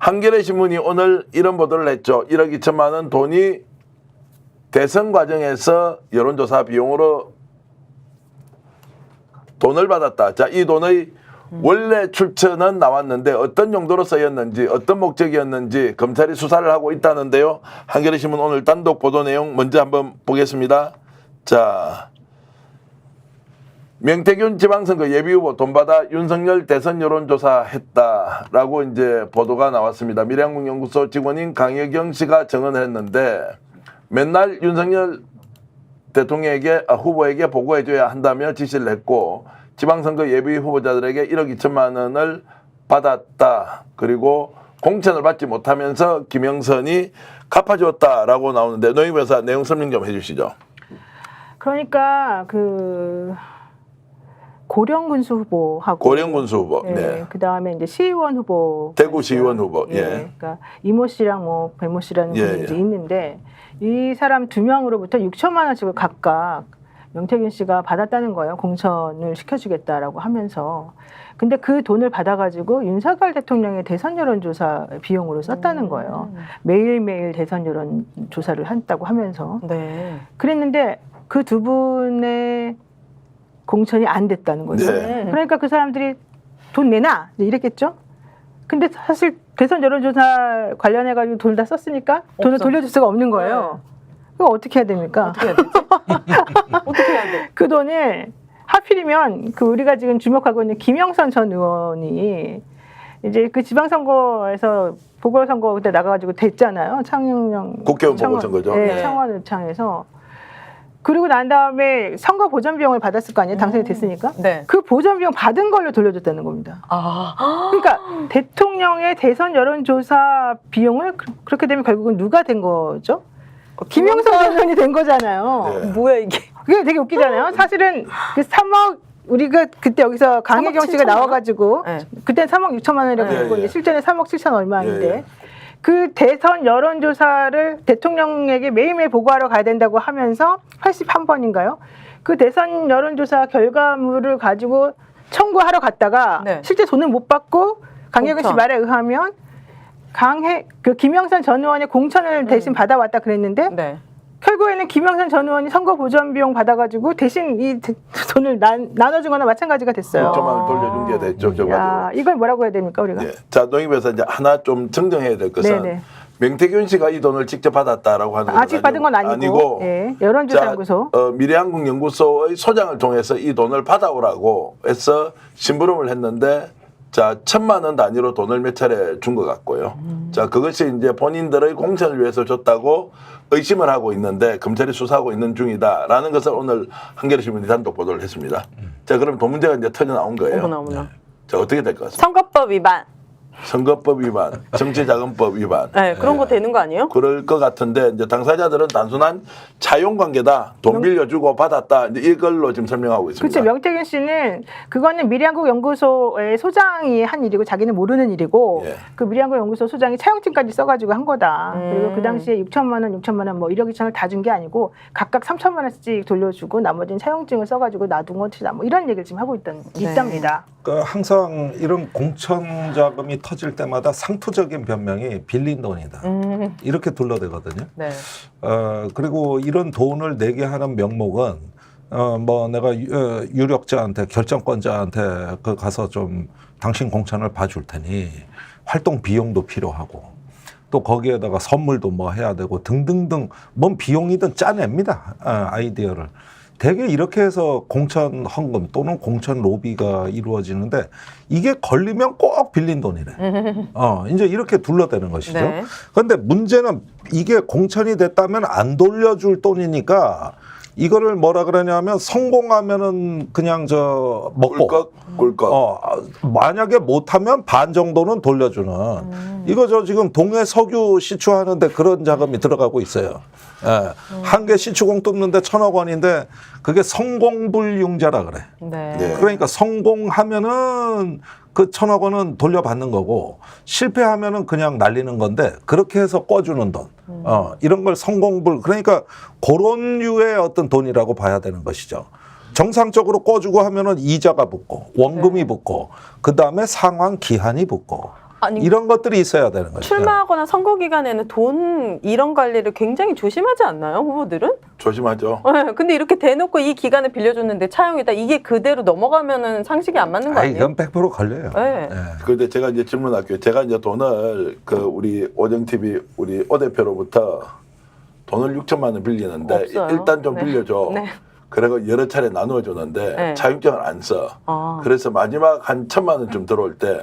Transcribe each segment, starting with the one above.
한겨레 신문이 오늘 이런 보도를 했죠. 1억 2천만 원 돈이 대선 과정에서 여론조사 비용으로 돈을 받았다. 자, 이 돈의 원래 출처는 나왔는데 어떤 용도로 쓰였는지 어떤 목적이었는지 검찰이 수사를 하고 있다는데요. 한겨레 신문 오늘 단독 보도 내용 먼저 한번 보겠습니다. 자, 명태균 지방선거 예비후보 돈 받아 윤석열 대선 여론조사 했다라고 이제 보도가 나왔습니다. 미래한국연구소 직원인 강혜경 씨가 증언을 했는데 맨날 윤석열 대통령에게 후보에게 보고해줘야 한다며 지시를 했고 지방선거 예비 후보자들에게 1억 2천만 원을 받았다. 그리고 공천을 받지 못하면서 김영선이 갚아줬다라고 나오는데 노영 변호사 내용 설명 좀 해주시죠. 그러니까 그 고령군수 후보하고 고령군수 후보, 예, 네. 그 다음에 이제 시의원 후보, 대구 시의원 후보, 예, 예. 그러니까 이모 씨랑 뭐 배모 씨라는 예, 분이 예. 이제 있는데 이 사람 두 명으로부터 6천만 원씩을 각각 명태균 씨가 받았다는 거예요. 공천을 시켜주겠다라고 하면서. 근데 그 돈을 받아가지고 윤석열 대통령의 대선 여론조사 비용으로 썼다는 거예요. 매일매일 대선 여론조사를 한다고 하면서. 네. 그랬는데 그 두 분의 공천이 안 됐다는 거죠. 네. 그러니까 그 사람들이 돈 내놔 이랬겠죠. 근데 사실 대선 여론조사 관련해가지고 돈을 다 썼으니까 돈을 없어. 돌려줄 수가 없는 거예요. 그거 어떻게 해야 됩니까? 어떻게 해야 되지? 어떻게 해야 돼? 그 돈을 하필이면 그 우리가 지금 주목하고 있는 김영선 전 의원이 이제 그 지방선거에서 보궐선거 그때 나가가지고 됐잖아요. 창녕 국회의원 보궐선거죠. 네, 네. 창원의창에서. 그리고 난 다음에 선거 보전 비용을 받았을 거 아니에요. 당선이 됐으니까. 네. 그 보전 비용 받은 걸로 돌려줬다는 겁니다. 아. 그러니까 대통령의 대선 여론조사 비용을 그렇게 되면 결국은 누가 된 거죠? 김영선 전 의원이 된 거잖아요. 네. 뭐야 이게? 그게 되게 웃기잖아요. 사실은 그 3억 우리가 그때 여기서 강혜경 3억 씨가 7천만 원? 나와가지고 네. 그때 3억 6천만 원이라고 네, 했고 예. 실제는 3억 7천 얼마인데 예, 예. 그 대선 여론조사를 대통령에게 매일매일 보고하러 가야 된다고 하면서 81번인가요? 그 대선 여론조사 결과물을 가지고 청구하러 갔다가 네. 실제 돈을 못 받고 강혜경 씨 공천. 말에 의하면 그 김영선 전 의원의 공천을 대신 받아왔다 그랬는데 네. 결국에는 김영선 전 의원이 선거 보전 비용 받아가지고 대신 이 돈을 나눠준 거나 마찬가지가 됐어요. 6천만 원 돌려준 게 됐죠. 저 야, 가지고. 이걸 뭐라고 해야 됩니까 우리가? 예. 자, 노영 변호사 이제 하나 좀 정정해야 될 것은 네네. 명태균 씨가 이 돈을 직접 받았다라고 하는 건 아직 받은 건 아니고, 예, 여론조사연구소. 미래한국연구소의 소장을 통해서 이 돈을 받아오라고 해서 심부름을 했는데 자 1,000만 원 단위로 돈을 몇 차례 준 것 같고요. 자 그것이 이제 본인들의 공천을 위해서 줬다고 의심을 하고 있는데 검찰이 수사하고 있는 중이다라는 것을 오늘 한겨레 신문이 단독 보도를 했습니다. 자 그럼 돈 문제가 이제 터져 나온 거예요. 어머나. 자 어떻게 될 것 같습니까? 선거법 위반. 선거법 위반, 정치자금법 위반. 네, 그런 거 되는 거 아니에요? 그럴 것 같은데 이제 당사자들은 단순한 차용관계다, 돈 빌려주고 받았다 이제 이걸로 지금 설명하고 있습니다. 그렇죠. 명태균 씨는 그거는 미래한국연구소의 소장이 한 일이고 자기는 모르는 일이고 예. 그 미래한국연구소 소장이 차용증까지 써가지고 한 거다. 그리고 그 당시에 6천만 원, 6천만 원, 뭐 1억 2천을 다 준 게 아니고 각각 3천만 원씩 돌려주고 나머지는 차용증을 써가지고 놔둔 것이다. 뭐 이런 얘기를 지금 하고 있답니다. 그러니까 항상 이런 공천 자금이 터질 때마다 상투적인 변명이 빌린 돈이다. 이렇게 둘러대거든요. 네. 그리고 이런 돈을 내게 하는 명목은 뭐 내가 유력자한테 결정권자한테 그 가서 좀 당신 공천을 봐줄 테니 활동 비용도 필요하고 또 거기에다가 선물도 뭐 해야 되고 등등등 뭔 비용이든 짜냅니다. 아이디어를. 대개 이렇게 해서 공천 헌금 또는 공천 로비가 이루어지는데 이게 걸리면 꼭 빌린 돈이래. 이제 이렇게 둘러대는 것이죠. 네. 그런데 문제는 이게 공천이 됐다면 안 돌려줄 돈이니까 이거를 뭐라 그러냐면 성공하면은 그냥 저 먹고 꿀꺽. 만약에 못하면 반 정도는 돌려주는 이거 저 지금 동해 석유 시추하는데 그런 자금이 들어가고 있어요. 예. 한 개 시추공 뚫는데 1,000억 원인데 그게 성공불융자라 그래. 네. 네. 그러니까 성공하면은 그 1,000억 원은 돌려받는 거고 실패하면은 그냥 날리는 건데 그렇게 해서 꿔주는 돈. 이런 걸 성공불 그러니까 그런 류의 어떤 돈이라고 봐야 되는 것이죠. 정상적으로 꿔주고 하면은 이자가 붙고 원금이 붙고 그 다음에 상환 기한이 붙고 아니, 이런 것들이 있어야 되는 거죠. 출마하거나 선거 기간에는 돈 이런 관리를 굉장히 조심하지 않나요, 후보들은? 조심하죠. 네, 근데 이렇게 대놓고 이 기간에 빌려줬는데 차용이다. 이게 그대로 넘어가면은 상식이 안 맞는 거 아니, 아니에요? 이건 100% 걸려요. 네. 예. 그런데 제가 이제 질문할게요. 제가 이제 돈을 그 우리 오정 TV 우리 오 대표로부터 돈을 6천만 원 빌리는데 없어요. 일단 좀 네. 빌려줘. 네. 그리고 여러 차례 나누어 줬는데 네. 차용증을 안 써. 아. 그래서 마지막 한 1,000만 원쯤 들어올 때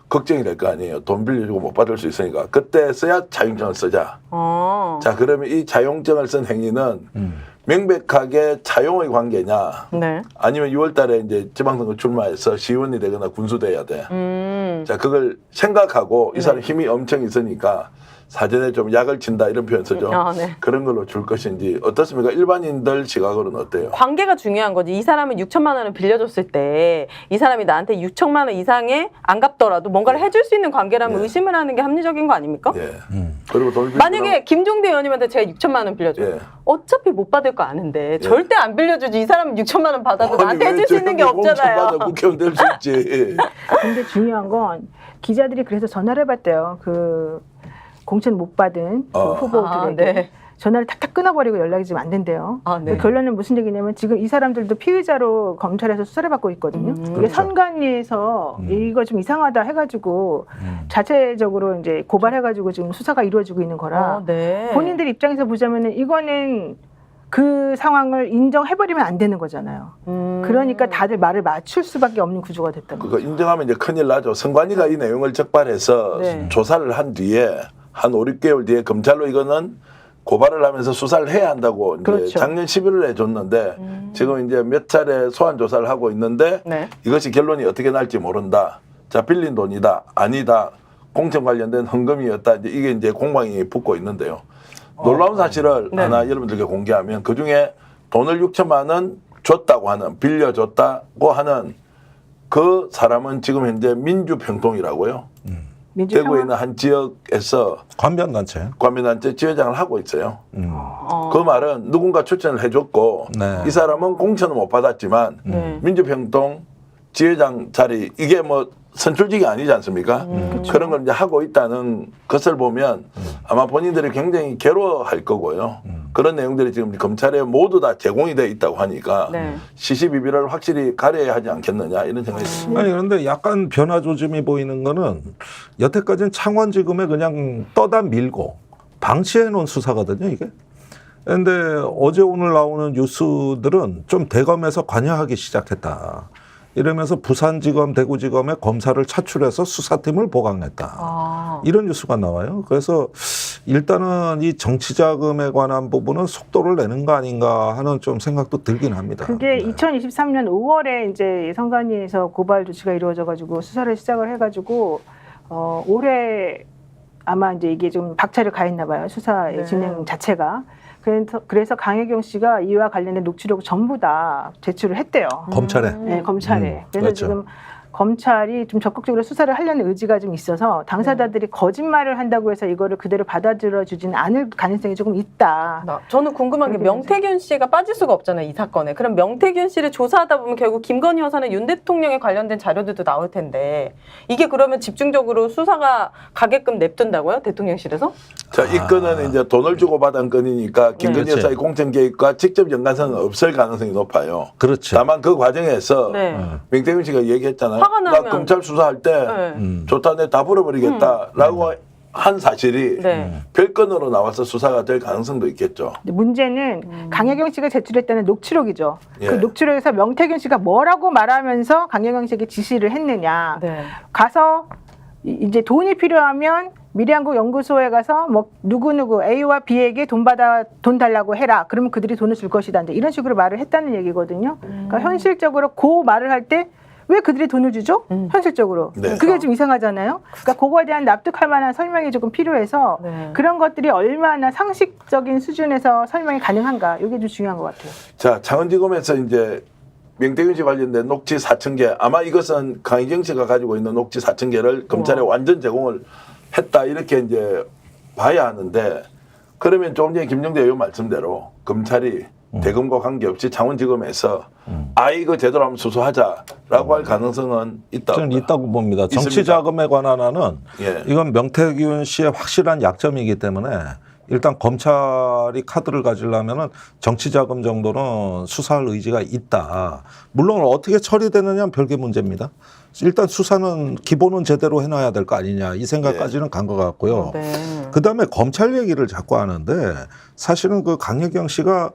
걱정이 될 거 아니에요. 돈 빌려주고 못 받을 수 있으니까 그때 써야 차용증을 쓰자. 자 그러면 이 차용증을 쓴 행위는 명백하게 차용의 관계냐? 네. 아니면 6월달에 이제 지방선거 출마해서 시의원이 되거나 군수돼야 돼. 자 그걸 생각하고 이 사람 힘이 엄청 있으니까 사전에 좀 약을 친다 이런 표현 쓰죠. 아, 네. 그런 걸로 줄 것인지 어떻습니까? 일반인들 시각으로는 어때요? 관계가 중요한 거지. 이 사람은 6천만 원을 빌려줬을 때 이 사람이 나한테 6천만 원 이상의 안 갚더라도 뭔가를 해줄 수 있는 관계라면 네. 의심을 하는 게 합리적인 거 아닙니까? 예. 그리고 돈을 만약에 김종대 의원님한테 제가 6천만 원 빌려줘요. 예. 어차피 못 받을 거 아는데 절대 안 빌려주지. 이 사람은 6천만 원 받아도 아니, 나한테 왜 해줄 수 있는 게 저렇게 없잖아요. 공천받아 국회의원 될 수 있지. 근데 중요한 건 기자들이 그래서 전화를 해봤대요. 그 공천 못 받은 그 후보들에게 아, 네. 전화를 탁탁 끊어버리고 연락이 지금 안 된대요. 아, 네. 그 결론은 무슨 얘기냐면 지금 이 사람들도 피의자로 검찰에서 수사를 받고 있거든요. 이게 그렇죠. 선관위에서 이거 좀 이상하다 해가지고 자체적으로 이제 고발해가지고 지금 수사가 이루어지고 있는 거라 아, 네. 본인들 입장에서 보자면은 이거는 그 상황을 인정해버리면 안 되는 거잖아요. 그러니까 다들 말을 맞출 수밖에 없는 구조가 됐던 거예요. 그거 인정하면 이제 큰일 나죠. 선관위가 이 내용을 적발해서 네. 조사를 한 뒤에 한 5, 6개월 뒤에 검찰로 이거는 고발을 하면서 수사를 해야 한다고 이제 그렇죠. 작년 11월에 줬는데 지금 이제 몇 차례 소환 조사를 하고 있는데 네. 이것이 결론이 어떻게 날지 모른다. 자 빌린 돈이다. 아니다. 공천 관련된 헌금이었다. 이제 이게 이제 공방이 붙고 있는데요. 놀라운 사실을 네. 하나 여러분들께 공개하면 그 중에 돈을 6천만 원 줬다고 하는 빌려줬다고 하는 그 사람은 지금 현재 민주평통이라고요. 대구에 있는 한 지역에서 관변단체. 관면단체 지회장을 하고 있어요. 어. 그 말은 누군가 추천을 해줬고 네. 이 사람은 공천을 못 받았지만 네. 민주평통 지회장 자리 이게 뭐 선출직이 아니지 않습니까? 그런 걸 이제 하고 있다는 것을 보면 아마 본인들이 굉장히 괴로워할 거고요. 그런 내용들이 지금 검찰에 모두 다 제공이 돼 있다고 하니까 네. 시시비비를 확실히 가려야 하지 않겠느냐 이런 생각이 듭니다. 아니 그런데 약간 변화 조짐이 보이는 거는 여태까지는 창원지검에 그냥 떠다 밀고 방치해 놓은 수사거든요 이게. 그런데 어제 오늘 나오는 뉴스들은 좀 대검에서 관여하기 시작했다. 이러면서 부산지검, 대구지검에 검사를 차출해서 수사팀을 보강했다. 아. 이런 뉴스가 나와요. 그래서 일단은 이 정치자금에 관한 부분은 속도를 내는 거 아닌가 하는 좀 생각도 들긴 합니다. 그게 네. 2023년 5월에 이제 선관위에서 고발 조치가 이루어져가지고 수사를 시작을 해가지고 올해 아마 이제 이게 좀 박차를 가했나 봐요. 수사의 네. 진행 자체가. 그래서 강혜경 씨가 이와 관련된 녹취록을 전부 다 제출을 했대요. 검찰에. 네, 검찰에. 그래서 그렇죠. 지금 검찰이 좀 적극적으로 수사를 하려는 의지가 좀 있어서 당사자들이 거짓말을 한다고 해서 이거를 그대로 받아들여 주지는 않을 가능성이 조금 있다. 저는 궁금한 게 그렇게 명태균 씨가 빠질 수가 없잖아요, 이 사건에. 그럼 명태균 씨를 조사하다 보면 결국 김건희 여사는 윤 대통령에 관련된 자료들도 나올 텐데 이게 그러면 집중적으로 수사가 가게끔 냅둔다고요, 대통령실에서? 자, 이 건은 이제 돈을 주고 받은 건이니까 김건희 그렇지. 여사의 공천 개입과 직접 연관성은 없을 가능성이 높아요. 그렇죠. 다만 그 과정에서 네. 명태균 씨가 얘기했잖아요. 화가 나 나면- 검찰 수사할 때 네. 좋다 내 다 불어버리겠다라고 한 사실이 네. 별건으로 나와서 수사가 될 가능성도 있겠죠. 근데 문제는 강혜경 씨가 제출했다는 녹취록이죠. 예. 그 녹취록에서 명태균 씨가 뭐라고 말하면서 강혜경 씨에게 지시를 했느냐. 네. 가서 이제 돈이 필요하면 미래한국 연구소에 가서 뭐 누구누구 A와 B에게 돈 달라고 해라. 그러면 그들이 돈을 줄 것이다. 이제 이런 식으로 말을 했다는 얘기거든요. 그러니까 현실적으로 그 말을 할 때 왜 그들이 돈을 주죠? 현실적으로. 네. 그게 좀 이상하잖아요. 그러니까 그거에 대한 납득할 만한 설명이 조금 필요해서 네. 그런 것들이 얼마나 상식적인 수준에서 설명이 가능한가. 이게 좀 중요한 것 같아요. 자, 창원지검에서 이제 명태균 씨 관련된 녹취 4,000개 아마 이것은 강희경 씨가 가지고 있는 녹취 4,000개를 검찰에 완전 제공을 했다 이렇게 이제 봐야 하는데 그러면 조금 전에 김정대 의원 말씀대로 검찰이 대검과 관계없이 창원지검에서 이거 제대로 한번 수수하자라고 할 가능성은 있다. 저는 있다고 봅니다. 있습니다. 정치자금에 관한 한은 예. 이건 명태균 씨의 확실한 약점이기 때문에 일단 검찰이 카드를 가지려면은 정치자금 정도는 수사할 의지가 있다. 물론 어떻게 처리되느냐는 별개 문제입니다. 일단 수사는 기본은 제대로 해놔야 될 거 아니냐 이 생각까지는 간 것 같고요. 네. 그다음에 검찰 얘기를 자꾸 하는데 사실은 그 강혜경 씨가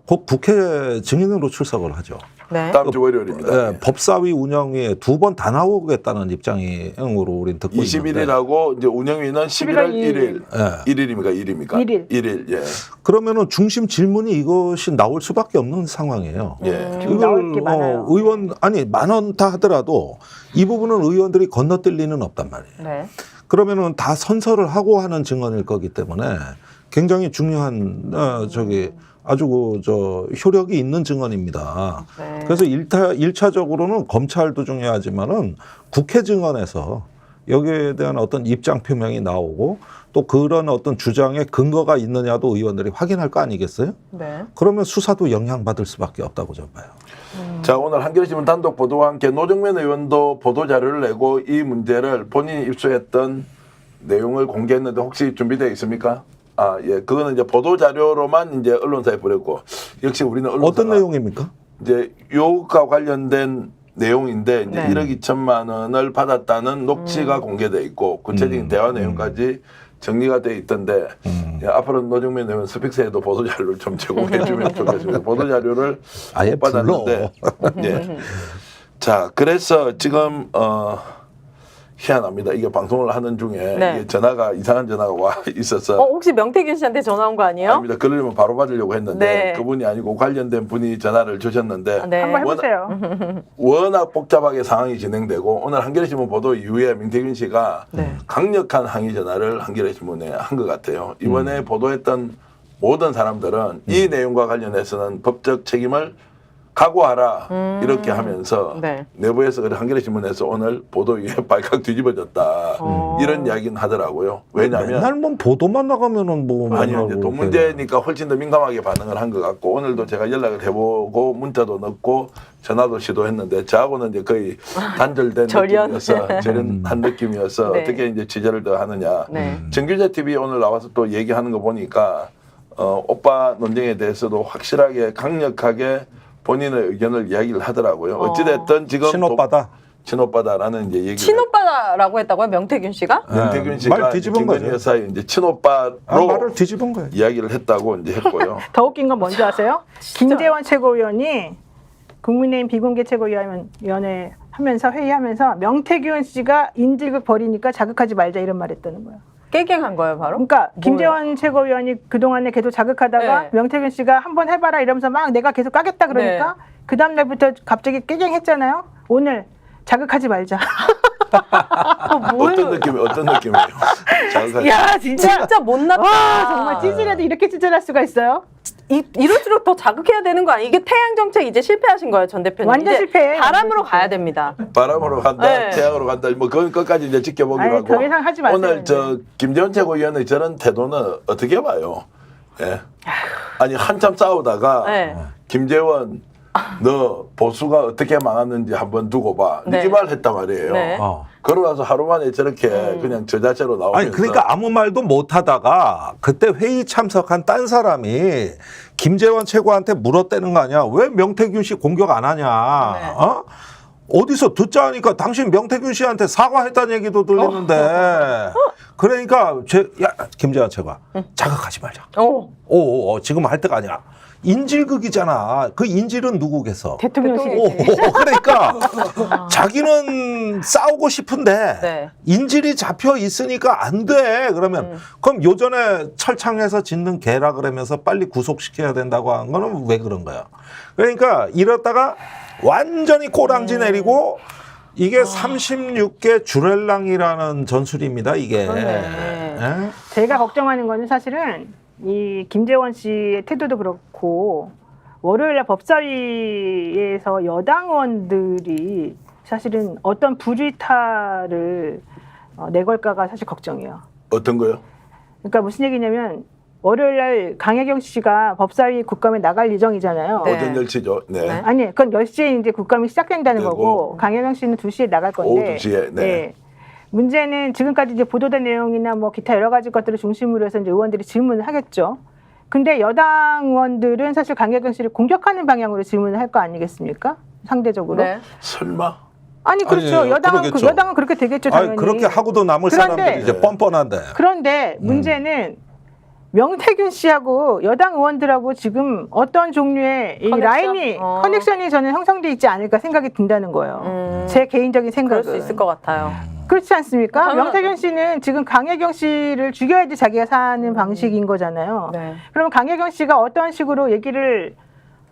곧 국회 증인으로 출석을 하죠. 네. 다음 주 월요일입니다. 예, 법사위 운영위에 2번 다 나오겠다는 입장으로 우린 듣고 있는데 20일이라고 이제 운영위는 11월 1일. 예. 1일입니까? 1일입니까? 1일. 1일. 예. 그러면은 중심 질문이 이것이 나올 수밖에 없는 상황이에요. 예. 지금 나올 게 많아요. 의원 아니 많다 하더라도 이 부분은 의원들이 건너뛸 리는 없단 말이에요. 네. 그러면은 다 선서를 하고 하는 증언일 거기 때문에 굉장히 중요한 아주 효력이 있는 증언입니다. 네. 그래서 일차적으로는 검찰도 중요하지만은 국회 증언에서 여기에 대한 어떤 입장 표명이 나오고 또 그런 어떤 주장에 근거가 있느냐도 의원들이 확인할 거 아니겠어요? 네. 그러면 수사도 영향받을 수밖에 없다고 저는 봐요. 자, 오늘 한겨레신문 단독 보도와 함께 노정면 의원도 보도 자료를 내고 이 문제를 본인이 입수했던 내용을 공개했는데 혹시 준비되어 있습니까? 예. 그거는 이제 보도 자료로만 이제 언론사에 보냈고 역시 우리는 언론사가 어떤 내용입니까? 이제 요구과 관련된 내용인데 이제 네. 1억 2천만 원을 받았다는 녹취가 공개돼 있고 구체적인 대화 내용까지 정리가 돼 있던데 예, 앞으로는 노정면 의원 스픽스에도 보도 자료를 좀 제공해 주면 좋겠습니다. 보도 자료를 아예 못 받았는데 예. 자, 그래서 지금 희한합니다. 이게 방송을 하는 중에 네. 이게 전화가 이상한 전화가 와 있어서 혹시 명태균 씨한테 전화 온 거 아니에요? 아닙니다. 그러려면 바로 받으려고 했는데 네. 그분이 아니고 관련된 분이 전화를 주셨는데 네. 한번 해보세요. 워낙 복잡하게 상황이 진행되고 오늘 한겨레신문 보도 이후에 명태균 씨가 네. 강력한 항의 전화를 한겨레신문에 한 것 같아요. 이번에 보도했던 모든 사람들은 이 내용과 관련해서는 법적 책임을 각오하라 이렇게 하면서 네. 내부에서 그래 한겨레신문에서 오늘 보도 위에 발칵 뒤집어졌다 이런 이야기는 하더라고요. 왜냐하면 맨날 뭐 보도만 나가면은 뭐 아니요, 맨날 이제 돈 그렇게. 문제니까 훨씬 더 민감하게 반응을 한 것 같고 오늘도 제가 연락을 해보고 문자도 넣고 전화도 시도했는데 저하고는 이제 거의 단절된 절연. 느낌이어서 절연한 느낌이어서 네. 어떻게 이제 취재를 더 하느냐. 네. 정규재 TV 오늘 나와서 또 얘기하는 거 보니까 오빠 논쟁에 대해서도 확실하게 강력하게 본인의 의견을 이야기를 하더라고요. 어찌됐든 지금 친오빠다라는 이제 얘기를 친오빠라고 했다고요? 명태균 씨가? 명태균 말 씨가 뒤집은 김건희 거죠. 여사의 이제 친오빠로 말을 뒤집은 거예요. 이야기를 했다고 이제 했고요. 더 웃긴 건 뭔지 아세요? 김재원 최고위원이 국민의힘 비공개 최고위원회 하면서 회의하면서 명태균 씨가 인질극 벌이니까 자극하지 말자 이런 말 했다는 거예요. 깨갱한 거예요, 바로? 그러니까 김재원 최고위원이 그동안에 계속 자극하다가 네. 명태균 씨가 한번 해봐라 이러면서 막 내가 계속 까겠다 그러니까 네. 그 다음 날부터 갑자기 깨갱했잖아요. 오늘 자극하지 말자. 어떤 느낌이에요? 자극하지. 야, 진짜 못났다. 와 정말 찌질해도 이렇게 찌질할 수가 있어요? 이럴수록 더 자극해야 되는 거 아니에요? 이게 태양 정책 이제 실패하신 거예요, 전 대표님. 완전 이제 실패. 바람으로 완전 실패. 가야 됩니다. 바람으로 간다, 네. 태양으로 간다. 뭐 그건 끝까지 이제 지켜보기로 아니, 하고. 더 이상 하지 마세요, 오늘 이제. 저 김재원 최고위원의 저런 태도는 어떻게 봐요? 예. 아니 한참 싸우다가 네. 김재원 너 보수가 어떻게 망했는지 한번 두고 봐. 네. 이 말 했단 말이에요. 네. 그러고 나서 하루 만에 저렇게 그냥 저 자체로 나오면서 아니 그러니까 아무 말도 못 하다가 그때 회의 참석한 딴 사람이 김재원 최고한테 물었대는 거 아니야? 왜 명태균 씨 공격 안 하냐? 네. 어디서 듣자 하니까 당신 명태균 씨한테 사과했다는 얘기도 들리는데 그러니까 김재원 최고가 자극하지 말자. 지금 할 때가 아니라 인질극이잖아. 그 인질은 누구겠어? 대통령실이지. 그러니까 자기는 싸우고 싶은데 네. 인질이 잡혀 있으니까 안 돼. 그러면 그럼 요전에 철창에서 짓는 개라 그러면서 빨리 구속시켜야 된다고 한 거는 왜 그런 거야? 그러니까 이러다가 완전히 꼬랑지 내리고 이게 36개 주렐랑이라는 전술입니다. 이게. 그러네. 예? 제가 걱정하는 거는 사실은 이 김재원 씨의 태도도 그렇고 월요일날 법사위에서 여당 의원들이 사실은 어떤 불이탈을 내걸까가 사실 걱정이에요. 어떤 거요? 그러니까 무슨 얘기냐면 월요일 날 강혜경 씨가 법사위 국감에 나갈 예정이잖아요. 네. 오전 10시죠. 네. 아니, 그건 10시에 이제 국감이 시작된다는 되고. 거고, 강혜경 씨는 2시에 나갈 건데. 오후 2시에. 네. 문제는 지금까지 이제 보도된 내용이나 뭐 기타 여러 가지 것들을 중심으로 해서 이제 의원들이 질문을 하겠죠. 근데 여당 의원들은 사실 강혜경 씨를 공격하는 방향으로 질문을 할 거 아니겠습니까? 상대적으로. 네. 설마? 아니, 그렇죠. 아니, 여당은, 그러겠죠. 여당은 그렇게 되겠죠, 당연히. 아니, 그렇게 하고도 남을 그런데- 사람들이 이제 뻔뻔한데. 그런데 문제는 명태균 씨하고 여당 의원들하고 지금 어떤 종류의 이 커넥션? 라인이 커넥션이 저는 형성돼 있지 않을까 생각이 든다는 거예요. 제 개인적인 생각은. 그럴 수 있을 것 같아요. 그렇지 않습니까? 당연하죠. 명태균 씨는 지금 강혜경 씨를 죽여야지 자기가 사는 방식인 거잖아요. 네. 그럼 강혜경 씨가 어떤 식으로 얘기를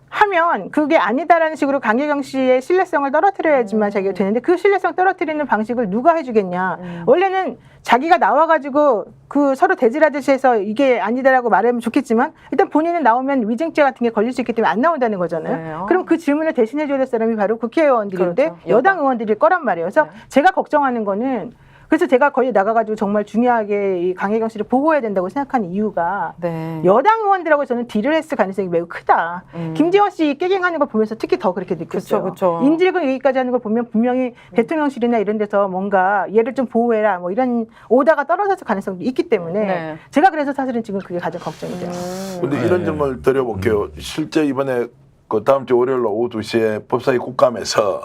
하면 그게 아니다라는 식으로 강혜경 씨의 신뢰성을 떨어뜨려야지만 자기가 되는데 그 신뢰성 떨어뜨리는 방식을 누가 해주겠냐. 원래는 자기가 나와가지고 그 서로 대질하듯이 해서 이게 아니다라고 말하면 좋겠지만 일단 본인은 나오면 위증죄 같은 게 걸릴 수 있기 때문에 안 나온다는 거잖아요. 네. 그럼 그 질문을 대신해줘야 될 사람이 바로 국회의원들인데 그렇죠. 여당 의원들일 거란 말이에요. 그래서 네. 제가 걱정하는 거는 그래서 제가 거기 나가가지고 정말 중요하게 이 강혜경 씨를 보호해야 된다고 생각하는 이유가 네. 여당 의원들하고 저는 딜을 했을 가능성이 매우 크다. 김재원 씨 깨갱하는 걸 보면서 특히 더 그렇게 느꼈어요. 그쵸. 인질극 얘기까지 하는 걸 보면 분명히 대통령실이나 이런 데서 뭔가 얘를 좀 보호해라 뭐 이런 오다가 떨어졌을 가능성도 있기 때문에 네. 제가 그래서 사실은 지금 그게 가장 걱정이 돼요. 근데 네. 이런 질문을 드려볼게요. 실제 이번에 그 다음 주 월요일 오후 2시에 법사위 국감에서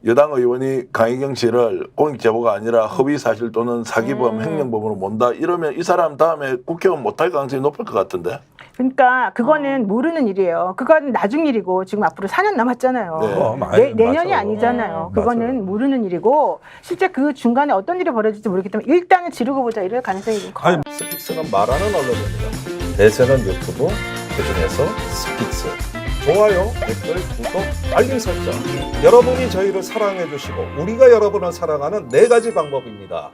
여당 의원이 강혜경 씨를 공익 제보가 아니라 허위 사실 또는 사기범 횡령범으로 몬다 이러면 이 사람 다음에 국회의원 못할 가능성이 높을 것 같은데. 그러니까 그거는 모르는 일이에요. 그건 나중 일이고 지금 앞으로 4년 남았잖아요. 네. 내년이 맞아. 아니잖아요. 그거는 맞아요. 모르는 일이고 실제 그 중간에 어떤 일이 벌어질지 모르기 때문에 일단은 지르고 보자 이럴 가능성이 좀 커요. 스픽스는 말하는 언론입니다. 대세는 유튜브, 그중에서 스픽스. 좋아요, 댓글, 구독, 알림 설정. 여러분이 저희를 사랑해 주시고 우리가 여러분을 사랑하는 4가지 방법입니다.